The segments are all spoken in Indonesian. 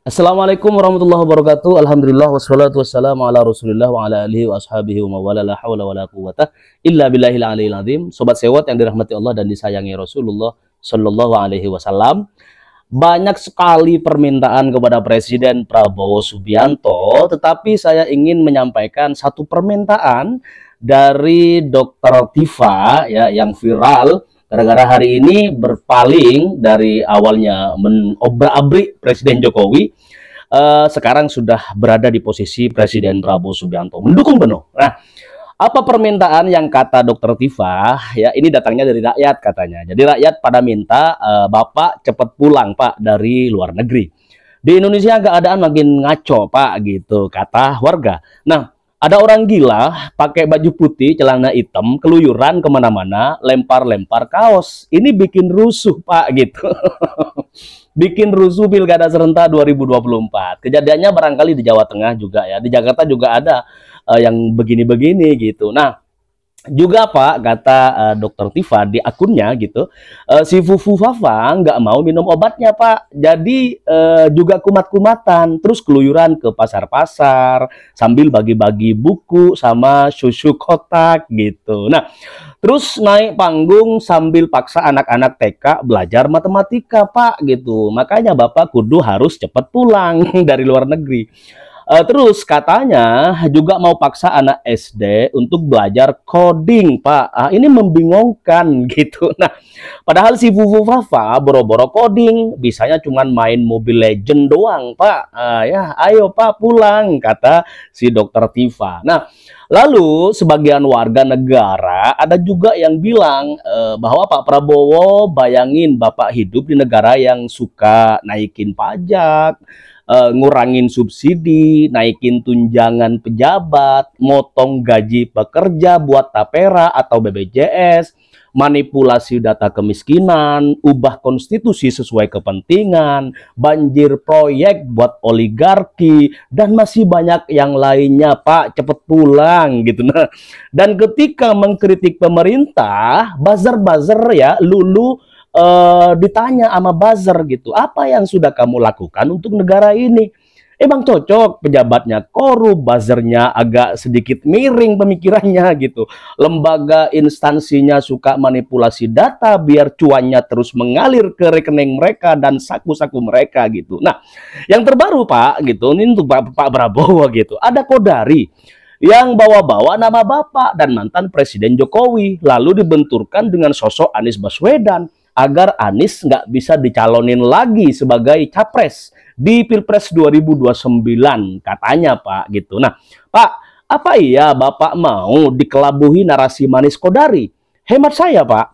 Assalamualaikum warahmatullahi wabarakatuh. Alhamdulillah wassalatu wassalamu ala Rasulillah wa ala alihi wa ashabihi wa mawala la haula wala quwwata illa billahil aliyil azim. Sobat sewot yang dirahmati Allah dan disayangi Rasulullah sallallahu alaihi wasallam. Banyak sekali permintaan kepada Presiden Prabowo Subianto, tetapi saya ingin menyampaikan satu permintaan dari Dr. Tifa ya yang viral gara-gara hari ini berpaling dari awalnya menobrak-abrik Presiden Jokowi, sekarang sudah berada di posisi Presiden Prabowo Subianto, mendukung penuh. Nah, apa permintaan yang kata Dr. Tifa? Ya, ini datangnya dari rakyat katanya. Jadi rakyat pada minta Bapak cepat pulang Pak dari luar negeri. Di Indonesia keadaan makin ngaco Pak gitu, kata warga. Nah, ada orang gila pakai baju putih, celana hitam, keluyuran kemana-mana, lempar-lempar kaos. Ini bikin rusuh Pak gitu. Bikin rusuh Pilkada serentak 2024. Kejadiannya barangkali di Jawa Tengah juga ya. Di Jakarta juga ada yang begini-begini gitu. Nah, juga Pak, kata Dr. Tifa di akunnya gitu, si Fufu Fafa nggak mau minum obatnya Pak, jadi juga kumat-kumatan, terus keluyuran ke pasar-pasar sambil bagi-bagi buku sama susu kotak gitu. Nah, terus naik panggung sambil paksa anak-anak TK belajar matematika Pak gitu. Makanya Bapak kudu harus cepat pulang dari luar negeri. Terus katanya juga mau paksa anak SD untuk belajar coding, Pak. Ini membingungkan gitu. Nah, padahal si Fufu Fafa boro-boro coding, bisanya cuma main Mobile Legend doang, Pak. Ya, ayo Pak pulang, kata si Dokter Tifa. Nah, lalu sebagian warga negara ada juga yang bilang bahwa Pak Prabowo, bayangin Bapak hidup di negara yang suka naikin pajak, ngurangin subsidi, naikin tunjangan pejabat, motong gaji pekerja buat tapera atau BPJS, manipulasi data kemiskinan, ubah konstitusi sesuai kepentingan, banjir proyek buat oligarki, dan masih banyak yang lainnya Pak, cepet pulang gitu. Nah, dan ketika mengkritik pemerintah, buzzer-buzzer ya, lulu ditanya sama buzzer gitu, apa yang sudah kamu lakukan untuk negara ini? Emang cocok pejabatnya korup, buzzernya agak sedikit miring pemikirannya gitu. Lembaga instansinya suka manipulasi data biar cuannya terus mengalir ke rekening mereka dan saku-saku mereka gitu. Nah, yang terbaru Pak gitu, ini untuk Pak Prabowo gitu, ada Kodari yang bawa-bawa nama Bapak dan mantan Presiden Jokowi, lalu dibenturkan dengan sosok Anies Baswedan agar Anies nggak bisa dicalonin lagi sebagai capres di Pilpres 2029 katanya Pak gitu. Nah Pak, apa iya Bapak mau dikelabuhi narasi manis Kodari? Hemat saya Pak,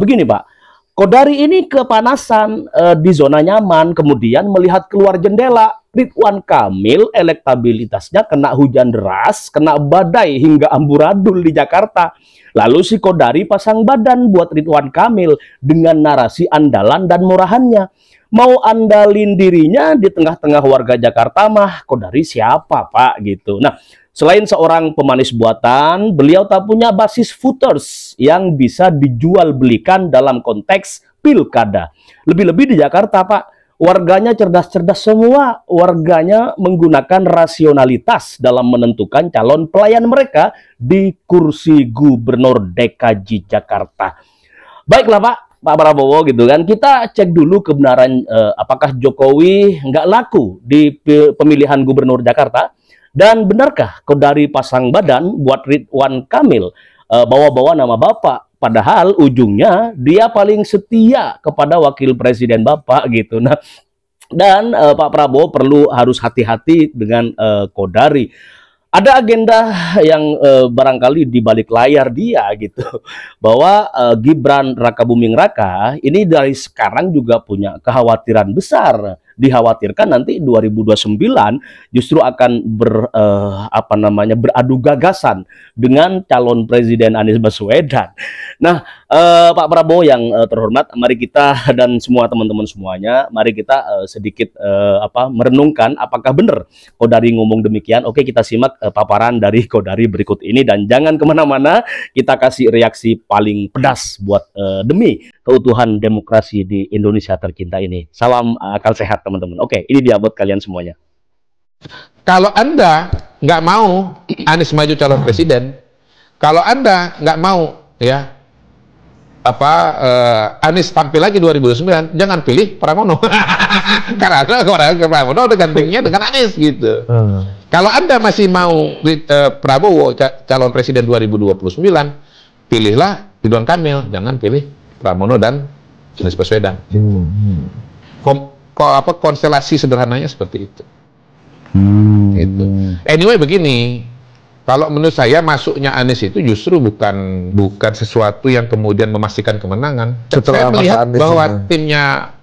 begini Pak, Kodari ini kepanasan di zona nyaman, kemudian melihat keluar jendela, Ridwan Kamil elektabilitasnya kena hujan deras, kena badai hingga amburadul di Jakarta. Lalu si Kodari pasang badan buat Ridwan Kamil dengan narasi andalan dan murahannya. Mau andalin dirinya di tengah-tengah warga Jakarta mah, Kodari siapa Pak gitu. Nah, selain seorang pemanis buatan, beliau tak punya basis voters yang bisa dijual belikan dalam konteks pilkada. Lebih-lebih di Jakarta Pak, warganya cerdas-cerdas semua, warganya menggunakan rasionalitas dalam menentukan calon pelayan mereka di kursi gubernur DKI Jakarta. Baiklah Pak Prabowo gitu kan, kita cek dulu kebenaran apakah Jokowi nggak laku di pemilihan gubernur Jakarta, dan benarkah Kodari pasang badan buat Ridwan Kamil bawa-bawa nama Bapak, padahal ujungnya dia paling setia kepada wakil presiden Bapak gitu. Nah, dan Pak Prabowo harus hati-hati dengan Kodari. Ada agenda yang barangkali di balik layar dia gitu, bahwa Gibran Rakabuming Raka ini dari sekarang juga punya kekhawatiran besar, dikhawatirkan nanti 2029 justru akan beradu gagasan dengan calon presiden Anies Baswedan. Nah, Pak Prabowo yang terhormat, mari kita dan semua teman-teman semuanya, mari kita sedikit merenungkan apakah benar Kodari ngomong demikian. Oke, kita simak paparan dari Kodari berikut ini dan jangan kemana-mana, kita kasih reaksi paling pedas buat demi keutuhan demokrasi di Indonesia tercinta ini. Salam akal sehat teman-teman. Oke, ini dia buat kalian semuanya. Kalau Anda nggak mau Anies maju calon presiden, kalau Anda nggak mau ya Anies tampil lagi 2009, jangan pilih Pramono. Karena Pramono gantengnya dengan Anies gitu. Kalau Anda masih mau Prabowo calon presiden 2029, pilihlah Ridwan Kamil, jangan pilih Pramono dan Anies Baswedan. Konstelasi sederhananya seperti itu. Gitu. Anyway begini. Kalau menurut saya masuknya Anies itu justru bukan sesuatu yang kemudian memastikan kemenangan. Saya melihat bahwa timnya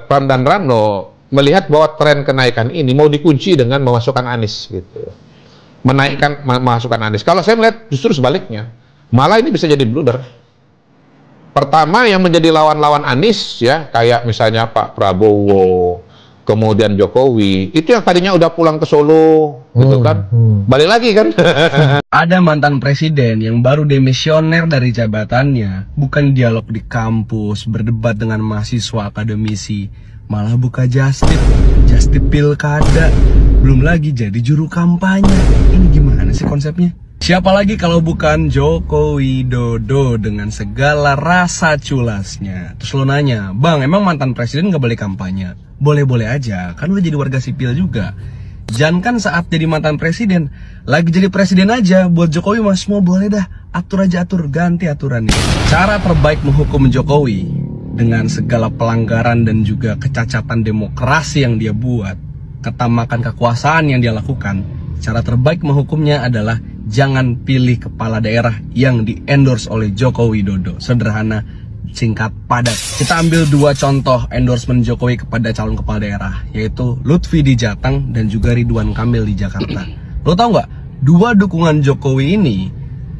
Pram dan Rano melihat bahwa tren kenaikan ini mau dikunci dengan memasukkan Anies gitu. Memasukkan Anies. Kalau saya melihat justru sebaliknya. Malah ini bisa jadi blunder. Pertama yang menjadi lawan-lawan Anies ya kayak misalnya Pak Prabowo, kemudian Jokowi, itu yang tadinya udah pulang ke Solo, gitu kan, balik lagi kan. Ada mantan presiden yang baru demisioner dari jabatannya, bukan dialog di kampus, berdebat dengan mahasiswa akademisi, malah buka justip pilkada, belum lagi jadi juru kampanye. Ini gimana sih konsepnya? Siapa lagi kalau bukan Joko Widodo dengan segala rasa culasnya. Terus lo nanya, bang emang mantan presiden gak boleh kampanye? Boleh-boleh aja, kan udah jadi warga sipil juga. Jangan kan saat jadi mantan presiden, lagi jadi presiden aja, buat Jokowi mas mau boleh dah, atur aja atur, ganti aturannya. Cara terbaik menghukum Jokowi dengan segala pelanggaran dan juga kecacatan demokrasi yang dia buat, ketamakan kekuasaan yang dia lakukan, cara terbaik menghukumnya adalah jangan pilih kepala daerah yang di-endorse oleh Joko Widodo. Sederhana, singkat, padat. Kita ambil dua contoh endorsement Jokowi kepada calon kepala daerah, yaitu Lutfi di Jateng dan juga Ridwan Kamil di Jakarta. Lo tau nggak? Dua dukungan Jokowi ini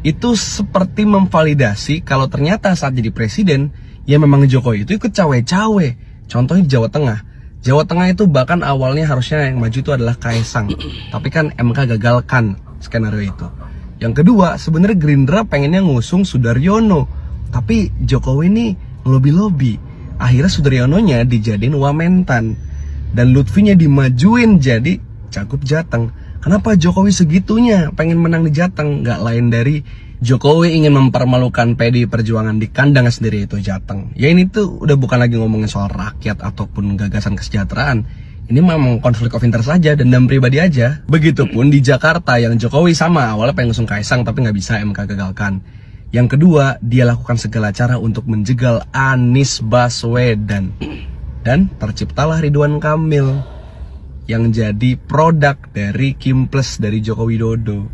itu seperti memvalidasi kalau ternyata saat jadi presiden, ya memang Jokowi itu ikut cawe-cawe. Contohnya di Jawa Tengah. Jawa Tengah itu bahkan awalnya harusnya yang maju itu adalah Kaisang, tapi kan MK gagalkan skenario itu. Yang kedua, sebenarnya Gerindra pengennya ngusung Sudaryono, tapi Jokowi ini ngelobi-lobi. Akhirnya Sudaryononya dijadiin Wamentan dan Lutfinya dimajuin jadi Cagup Jateng. Kenapa Jokowi segitunya pengen menang di Jateng? Gak lain dari Jokowi ingin mempermalukan PDI Perjuangan di kandang sendiri, itu Jateng. Ya ini tuh udah bukan lagi ngomongin soal rakyat ataupun gagasan kesejahteraan. Ini memang konflik of interest saja, dendam pribadi aja. Begitupun di Jakarta yang Jokowi sama, awalnya pengen ngusung Kaisang tapi nggak bisa, MK gagalkan. Yang kedua, dia lakukan segala cara untuk menjegal Anies Baswedan. Dan terciptalah Ridwan Kamil yang jadi produk dari Kimples dari Joko Widodo.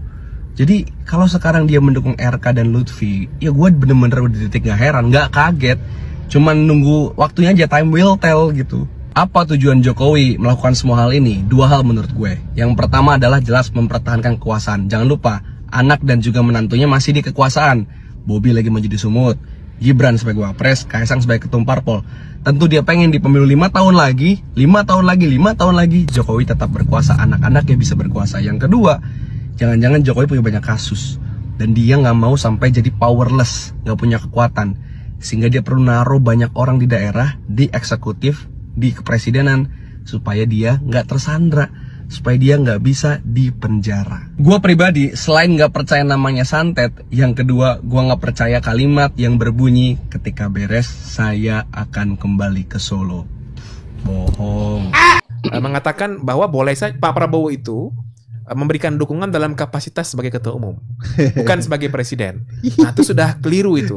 Jadi kalau sekarang dia mendukung RK dan Lutfi, ya gue bener-bener udah titik gak heran, gak kaget. Cuman nunggu waktunya aja, time will tell gitu. Apa tujuan Jokowi melakukan semua hal ini? Dua hal menurut gue. Yang pertama adalah jelas mempertahankan kekuasaan. Jangan lupa, anak dan juga menantunya masih di kekuasaan. Bobi lagi maju di Sumut, Gibran sebagai wapres, Kaisang sebagai ketum parpol. Tentu dia pengen di pemilu 5 tahun lagi, 5 tahun lagi, Jokowi tetap berkuasa, anak-anaknya bisa berkuasa. Yang kedua, jangan-jangan Jokowi punya banyak kasus dan dia nggak mau sampai jadi powerless, nggak punya kekuatan, sehingga dia perlu naruh banyak orang di daerah, di eksekutif, di kepresidenan, supaya dia nggak tersandra, supaya dia nggak bisa dipenjara. Gua pribadi selain nggak percaya namanya santet, yang kedua gua nggak percaya kalimat yang berbunyi ketika beres saya akan kembali ke Solo. Bohong. Mengatakan bahwa boleh saja Pak Prabowo itu memberikan dukungan dalam kapasitas sebagai ketua umum, bukan sebagai presiden. Nah, itu sudah keliru itu.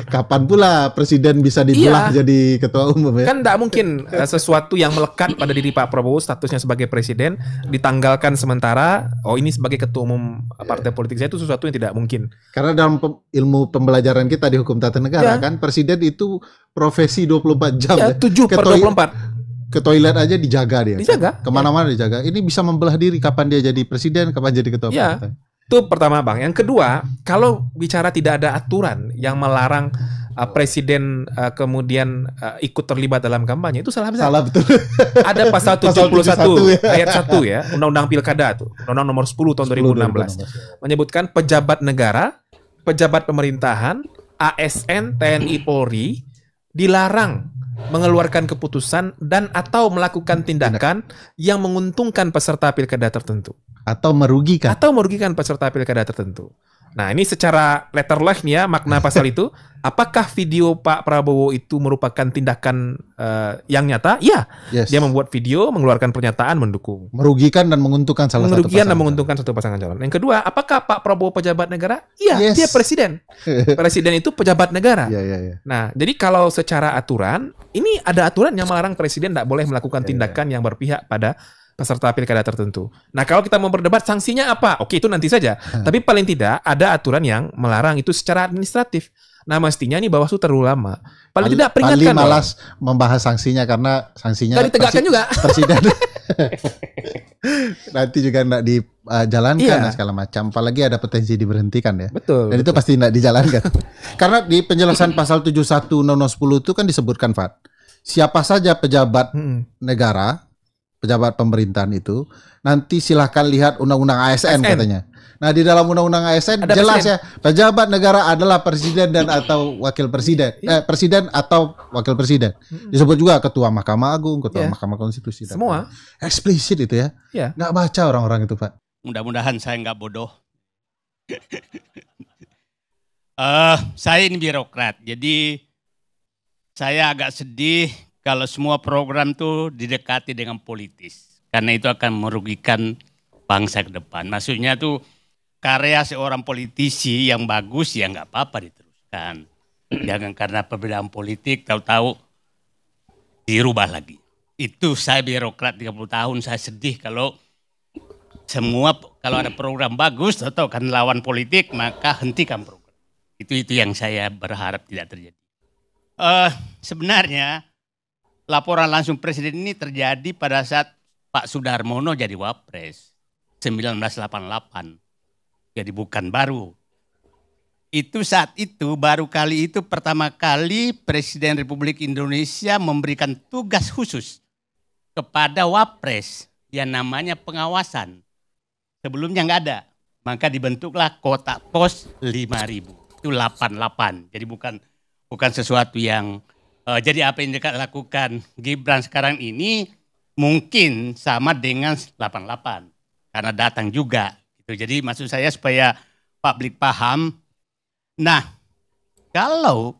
Kapan pula presiden bisa dibelah jadi ketua umum ya? Kan tidak mungkin sesuatu yang melekat pada diri Pak Prabowo statusnya sebagai presiden ditanggalkan sementara. Oh, ini sebagai ketua umum partai politik saya, itu sesuatu yang tidak mungkin. Karena dalam ilmu pembelajaran kita di hukum tata negara kan presiden itu profesi 24 jam ya. 7/24. Ke toilet aja dijaga dia. Dijaga. Kemana-mana dijaga. Ini bisa membelah diri kapan dia jadi presiden, kapan jadi ketua partai. Itu pertama, Bang. Yang kedua, kalau bicara tidak ada aturan yang melarang presiden kemudian ikut terlibat dalam kampanye, itu salah besar. Salah betul. Ada pasal Pasal 71 ya. ayat 1 ya, Undang-Undang Pilkada tuh, Undang-Undang nomor 10 tahun 2016 menyebutkan pejabat negara, pejabat pemerintahan, ASN, TNI, Polri dilarang mengeluarkan keputusan dan atau melakukan tindakan yang menguntungkan peserta pilkada tertentu Atau merugikan. atau merugikan peserta pilkada tertentu. Nah, ini secara letterless nih ya makna pasal itu. Apakah video Pak Prabowo itu merupakan tindakan yang nyata? Iya. Yes. Dia membuat video, mengeluarkan pernyataan mendukung. Merugikan dan menguntungkan salah satu Merugikan dan pasangan. menguntungkan satu pasangan calon. Yang kedua, apakah Pak Prabowo pejabat negara? Iya, Yes. dia presiden. Presiden itu pejabat negara. Iya, iya, iya. Nah, jadi kalau secara aturan, ini ada aturan yang melarang presiden tidak boleh melakukan tindakan yang berpihak pada peserta pilkada tertentu. Nah, kalau kita mau berdebat sanksinya apa? Oke, itu nanti saja. Tapi paling tidak ada aturan yang melarang itu secara administratif. Nah, mestinya ini Bawaslu terlalu lama. Paling tidak peringatkan. Paling malas membahas sanksinya karena sanksinya Nggak ditegakkan juga. Presiden nanti juga nggak dijalankan Iya. dan segala macam. Apalagi ada potensi diberhentikan ya. Betul. Dan itu pasti nggak dijalankan. Karena di penjelasan pasal 71 Undang-Undang 10 itu kan disebutkan, Fat, siapa saja pejabat negara, pejabat pemerintahan itu, nanti silahkan lihat Undang-Undang ASN katanya. Nah, di dalam Undang-Undang ASN Ada jelas presiden. ya, pejabat negara adalah presiden dan atau wakil presiden. Presiden atau wakil presiden. Disebut juga ketua Mahkamah Agung, ketua Iya. Mahkamah Konstitusi. dan Semua. eksplisit itu ya. Iya. Nggak baca orang-orang itu, Pak. Mudah-mudahan saya nggak bodoh. Saya ini birokrat, jadi saya agak sedih kalau semua program tuh didekati dengan politis. Karena itu akan merugikan bangsa ke depan. Maksudnya tuh karya seorang politisi yang bagus ya nggak apa-apa diteruskan. Jangan karena perbedaan politik tahu-tahu dirubah lagi. Itu saya birokrat 30 tahun, saya sedih kalau kalau ada program bagus atau kan lawan politik maka hentikan program. Itu yang saya berharap tidak terjadi. Sebenarnya laporan langsung presiden ini terjadi pada saat Pak Sudarmono jadi wapres 1988. Jadi bukan baru. Itu saat itu baru kali itu pertama kali Presiden Republik Indonesia memberikan tugas khusus kepada wapres yang namanya pengawasan. Sebelumnya nggak ada. Maka dibentuklah kotak pos 5.000. Itu 88. Jadi bukan sesuatu yang jadi apa yang dilakukan Gibran sekarang ini mungkin sama dengan 88 karena datang juga. Gitu. Jadi maksud saya supaya publik paham. Nah, kalau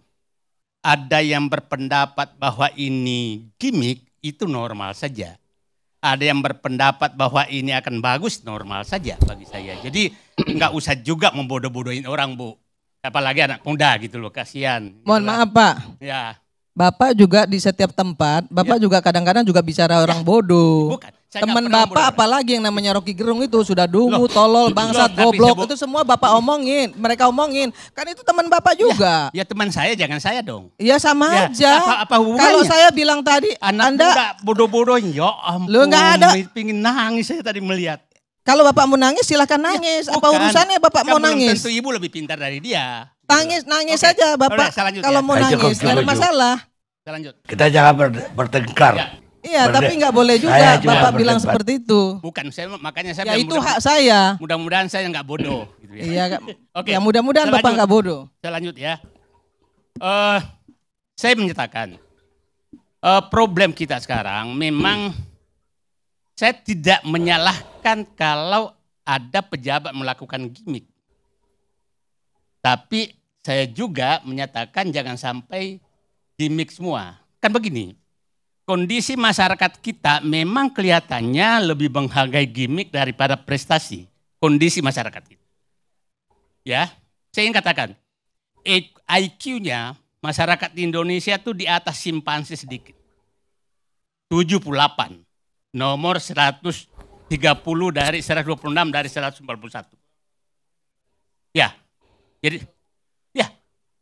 ada yang berpendapat bahwa ini gimmick itu normal saja. Ada yang berpendapat bahwa ini akan bagus normal saja bagi saya. Jadi nggak usah juga membodoh-bodohin orang, Bu. Apalagi anak muda gitu loh, kasihan. Mohon maaf Pak, Ya. Bapak juga di setiap tempat, Bapak juga kadang-kadang juga bicara orang bodoh. Bukan. Saya nggak Teman pernah Bapak bodoh. apalagi yang namanya Rocky Gerung itu sudah dungu, Loh, tolol, bangsat, loh, tapi goblok, saya itu semua Bapak omongin, mereka omongin. Kan itu teman Bapak juga. Ya teman saya, jangan saya dong. Iya sama Ya, aja. apa hubungannya? Kalau saya bilang tadi, Anak Anda muda bodoh-bodohin, ya ampun. Lu nggak ada. Pingin nangis saya tadi melihat. kalau Bapak mau nangis silahkan nangis. Apa Bukan. urusannya Bapak Kan mau belum nangis? tentu ibu lebih pintar dari dia. Nangis Oke. saja Bapak. Oke, saya lanjut Kalau ya. mau Saya nangis, cukup nggak ada setuju. masalah. Saya lanjut. Kita jangan bertengkar. Ya. Iya, Berde- tapi nggak boleh juga Saya juga Bapak bilang berdebat. seperti itu. Bukan, makanya saya Ya bilang itu mudah- hak saya. mudah-mudahan saya nggak bodoh. Gitu ya. Iya, Oke. ya mudah-mudahan Saya Bapak lanjut. nggak bodoh. Saya lanjut ya. Saya menyatakan problem kita sekarang memang saya tidak menyalahkan kalau ada pejabat melakukan gimmick. Tapi saya juga menyatakan jangan sampai gimmick semua. Kan begini, kondisi masyarakat kita memang kelihatannya lebih menghargai gimmick daripada prestasi. Kondisi masyarakat kita. Ya, saya ingin katakan, IQ-nya masyarakat di Indonesia tuh di atas simpanse sedikit. 78, nomor 130 dari 126 dari 191. Ya,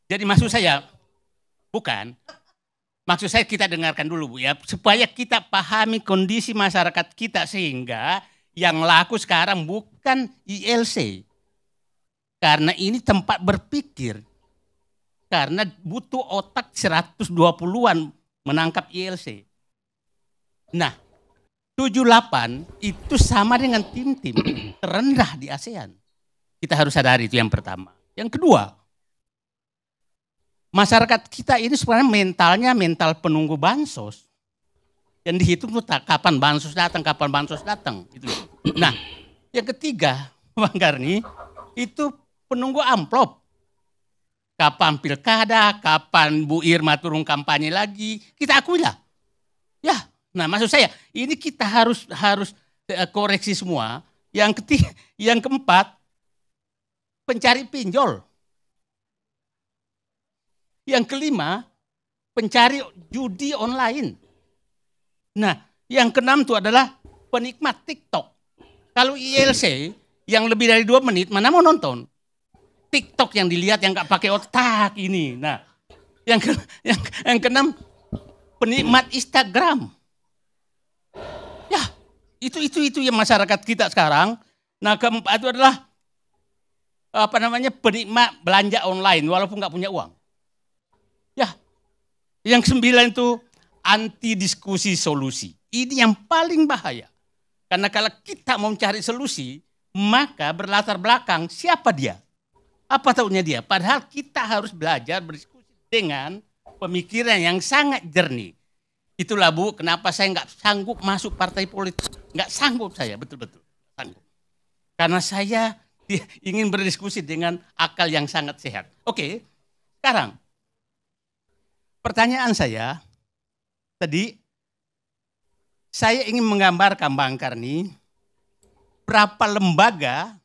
jadi maksud saya, bukan, maksud saya kita dengarkan dulu Bu ya, supaya kita pahami kondisi masyarakat kita sehingga yang laku sekarang bukan ILC. Karena ini tempat berpikir. karena butuh otak 120-an menangkap ILC. Nah, 78 itu sama dengan tim-tim terendah di ASEAN. Kita harus sadari itu yang pertama. Yang kedua, masyarakat kita ini sebenarnya mentalnya mental penunggu bansos. Yang dihitung tuh kapan bansos datang, Gitu. Nah, yang ketiga, Bang Karni, itu penunggu amplop. Kapan pilkada, kapan Bu Irma turun kampanye lagi, kita akui lah. Ya, nah maksud saya, ini kita harus koreksi semua. Yang ketiga, yang keempat, pencari pinjol. Yang kelima, pencari judi online. Nah, yang keenam itu adalah penikmat TikTok. Kalau ILC yang lebih dari 2 menit, mana mau nonton? TikTok yang dilihat yang nggak pakai otak ini. Nah, yang keenam, penikmat Instagram. Ya, itu yang masyarakat kita sekarang. Nah, keempat itu adalah penikmat belanja online walaupun nggak punya uang. Ya, yang 9 itu anti diskusi solusi. Ini yang paling bahaya. Karena kalau kita mau mencari solusi, maka berlatar belakang siapa dia? Apa taunya dia? Padahal kita harus belajar berdiskusi dengan pemikiran yang sangat jernih. Itulah Bu, kenapa saya nggak sanggup masuk partai politik. Nggak sanggup saya, betul-betul. Sanggup. Karena saya ingin berdiskusi dengan akal yang sangat sehat. Oke, sekarang pertanyaan saya, tadi saya ingin menggambarkan Bang Karni, berapa lembaga,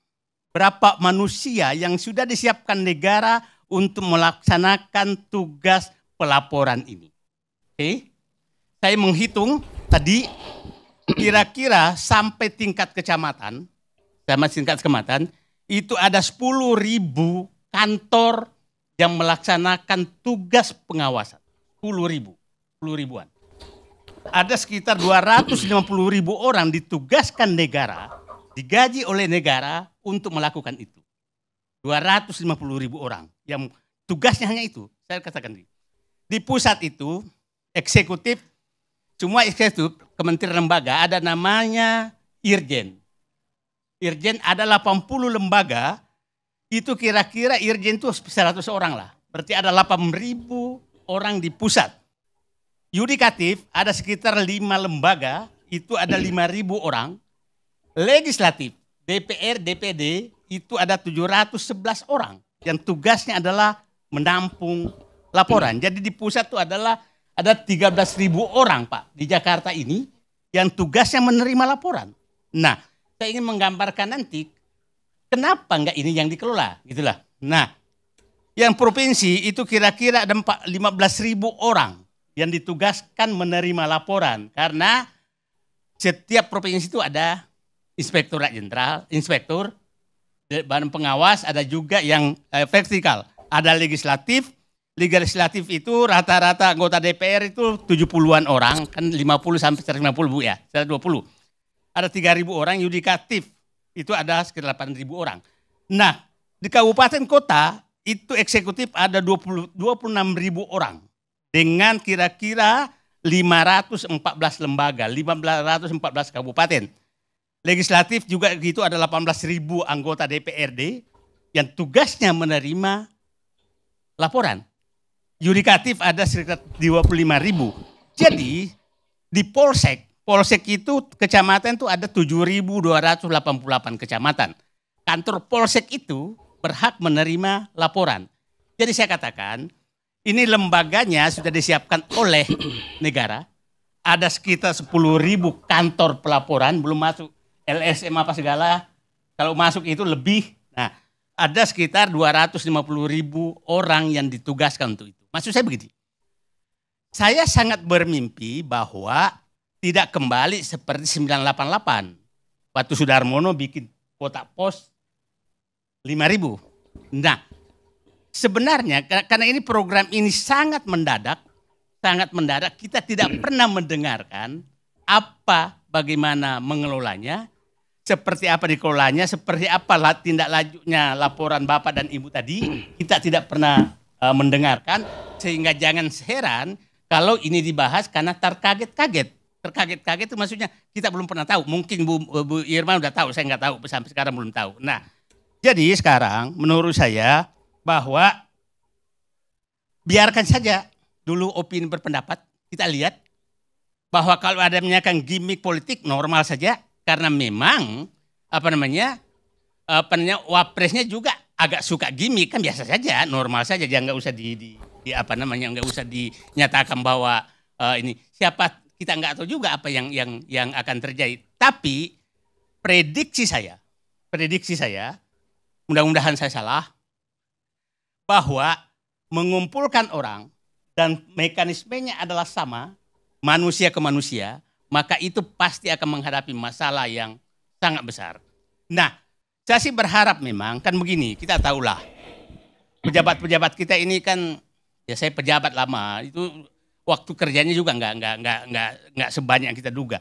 berapa manusia yang sudah disiapkan negara untuk melaksanakan tugas pelaporan ini. Oke, saya menghitung tadi kira-kira sampai tingkat kecamatan, itu ada 10.000 kantor yang melaksanakan tugas pengawasan. 10.000-an. Ada sekitar 250.000 orang ditugaskan negara, digaji oleh negara untuk melakukan itu. 250.000 orang yang tugasnya hanya itu. Saya katakan di pusat itu eksekutif, semua eksekutif kementerian lembaga ada namanya Irjen. Irjen ada 80 lembaga, itu kira-kira Irjen itu 100 orang lah. Berarti ada 8.000 orang di pusat. Yudikatif ada sekitar 5 lembaga, itu ada 5.000 orang. Legislatif, DPR, DPD, itu ada 711 orang. Yang tugasnya adalah menampung laporan. Jadi di pusat itu adalah ada 13.000 orang Pak di Jakarta ini yang tugasnya menerima laporan. Nah, saya ingin menggambarkan nanti kenapa enggak ini yang dikelola, gitulah. Nah, yang provinsi itu kira-kira ada 15.000 orang yang ditugaskan menerima laporan karena setiap provinsi itu ada inspektorat jenderal, inspektur, badan pengawas, ada juga yang vertikal, ada legislatif. Legislatif itu rata-rata anggota DPR itu 70-an orang, kan 50 sampai 150 Bu ya, 120. Ada 3.000 orang, yudikatif itu ada sekitar 8.000 orang. Nah, di kabupaten kota itu eksekutif ada 26.000 orang dengan kira-kira 514 lembaga, 514 kabupaten. Legislatif juga gitu ada 18.000 anggota DPRD yang tugasnya menerima laporan. Yudikatif ada sekitar 25.000. Jadi di Polsek itu kecamatan itu ada 7.288 kecamatan. Kantor Polsek itu berhak menerima laporan. Jadi saya katakan ini lembaganya sudah disiapkan oleh negara. Ada sekitar 10.000 kantor pelaporan, belum masuk LSM apa segala. Kalau masuk itu lebih. Nah, ada sekitar 250.000 orang yang ditugaskan untuk itu. Maksud saya begini. Saya sangat bermimpi bahwa tidak kembali seperti 988. Waktu Sudarmono bikin kotak pos 5.000. Nah, sebenarnya karena ini program ini sangat mendadak, kita tidak pernah mendengarkan bagaimana mengelolanya, seperti apa dikelolanya, seperti apa tindak lanjutnya laporan Bapak dan Ibu tadi, kita tidak pernah mendengarkan, sehingga jangan heran kalau ini dibahas karena terkaget-kaget. Terkaget-kaget itu maksudnya kita belum pernah tahu. Mungkin Bu Irma udah tahu, saya nggak tahu, sampai sekarang belum tahu. Nah, jadi sekarang menurut saya bahwa biarkan saja dulu opini berpendapat, kita lihat bahwa kalau ada menyakan gimmick politik normal saja, karena memang wapresnya juga agak suka gimmick, kan biasa saja, normal saja, jangan nggak usah nggak usah dinyatakan bahwa ini siapa, kita nggak tahu juga apa yang akan terjadi. Tapi prediksi saya, mudah-mudahan saya salah, bahwa mengumpulkan orang dan mekanismenya adalah sama, manusia ke manusia, maka itu pasti akan menghadapi masalah yang sangat besar. Nah, saya sih berharap memang kan begini, kita tahulah pejabat-pejabat kita ini kan, ya saya pejabat lama, itu waktu kerjanya juga nggak sebanyak yang kita duga.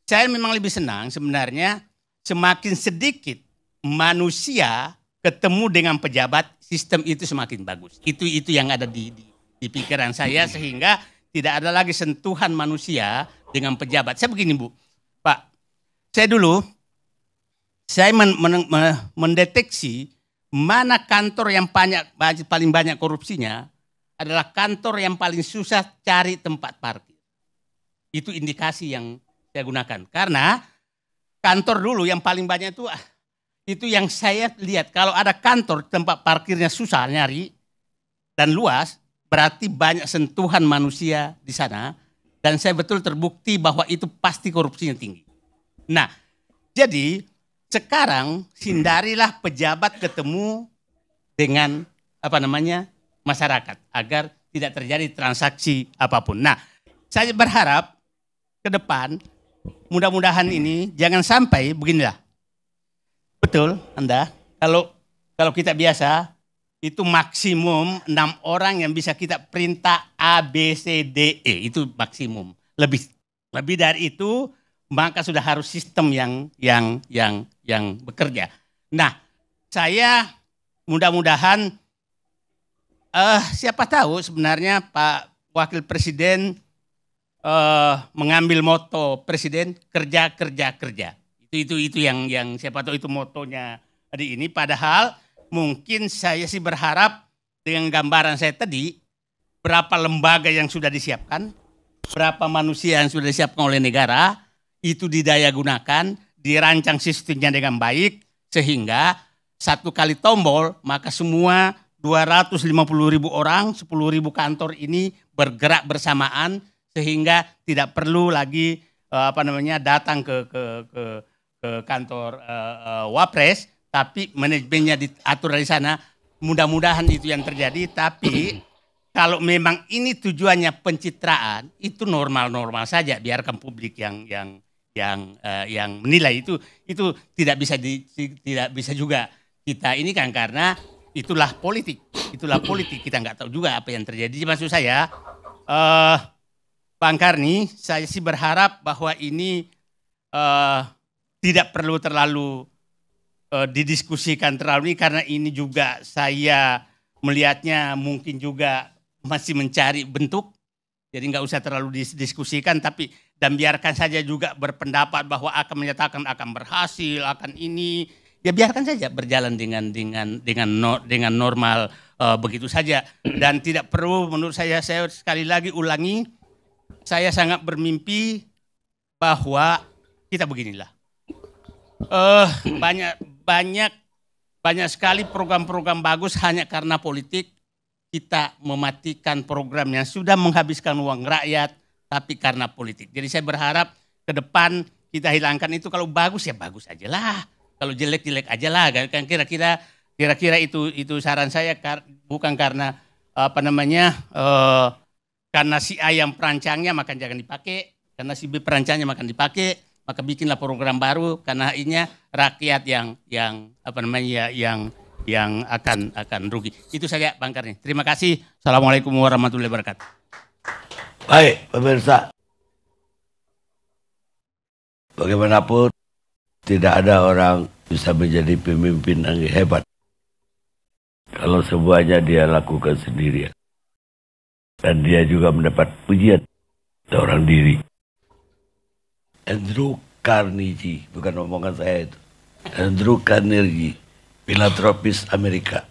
Saya memang lebih senang sebenarnya semakin sedikit manusia ketemu dengan pejabat, sistem itu semakin bagus. Itu yang ada di pikiran saya, sehingga tidak ada lagi sentuhan manusia dengan pejabat. Saya begini Bu, Pak, saya mendeteksi mana kantor yang paling banyak korupsinya adalah kantor yang paling susah cari tempat parkir. Itu indikasi yang saya gunakan. Karena kantor dulu yang paling banyak itu yang saya lihat, kalau ada kantor tempat parkirnya susah nyari dan luas, berarti banyak sentuhan manusia di sana, dan saya betul terbukti bahwa itu pasti korupsinya tinggi. Nah, jadi sekarang hindarilah pejabat ketemu dengan masyarakat agar tidak terjadi transaksi apapun. Nah, saya berharap ke depan mudah-mudahan ini jangan sampai beginilah. Betul, Anda. Kalau kita biasa itu maksimum 6 orang yang bisa kita perintah A, B, C, D, E, itu maksimum. Lebih dari itu maka sudah harus sistem yang bekerja. Nah, saya mudah-mudahan siapa tahu sebenarnya Pak Wakil Presiden mengambil moto Presiden kerja. Itu yang siapa tahu itu motonya hari ini. Padahal mungkin saya sih berharap dengan gambaran saya tadi, berapa lembaga yang sudah disiapkan, berapa manusia yang sudah disiapkan oleh negara, itu didaya gunakan, dirancang sistemnya dengan baik, sehingga satu kali tombol, maka semua 250.000 orang, 10.000 kantor ini bergerak bersamaan, sehingga tidak perlu lagi datang ke kantor Wapres, tapi manajemennya diatur dari sana. Mudah-mudahan itu yang terjadi. Tapi kalau memang ini tujuannya pencitraan, itu normal-normal saja, biarkan publik yang menilai. Itu tidak bisa juga kita ini kan, karena itulah politik kita nggak tahu juga apa yang terjadi. Maksud saya, Bang Karni, saya sih berharap bahwa ini tidak perlu terlalu didiskusikan terlalu ini, karena ini juga saya melihatnya mungkin juga masih mencari bentuk. Jadi nggak usah terlalu didiskusikan, dan biarkan saja juga berpendapat bahwa akan menyatakan akan berhasil, akan ini, ya biarkan saja berjalan dengan normal begitu saja. Dan tidak perlu, menurut saya sekali lagi ulangi, saya sangat bermimpi bahwa kita beginilah. Banyak sekali program-program bagus, hanya karena politik kita mematikan program yang sudah menghabiskan uang rakyat, tapi karena politik. Jadi saya berharap ke depan kita hilangkan itu. Kalau bagus ya bagus aja lah, kalau jelek-jelek aja lah. Kan kira-kira itu saran saya, bukan karena karena si A yang perancangnya maka jangan dipakai, karena si B perancangnya maka dipakai, maka bikinlah program baru, karena akhirnya rakyat yang akan rugi. Itu saja Bang Karni. Terima kasih. Assalamualaikum warahmatullahi wabarakatuh. Baik, pemirsa. Bagaimanapun tidak ada orang bisa menjadi pemimpin yang hebat kalau semuanya dia lakukan sendirian. Dan dia juga mendapat pujian seorang diri. Andrew Carnegie, bukan omongan saya itu. Andrew Carnegie, filantropis Amerika.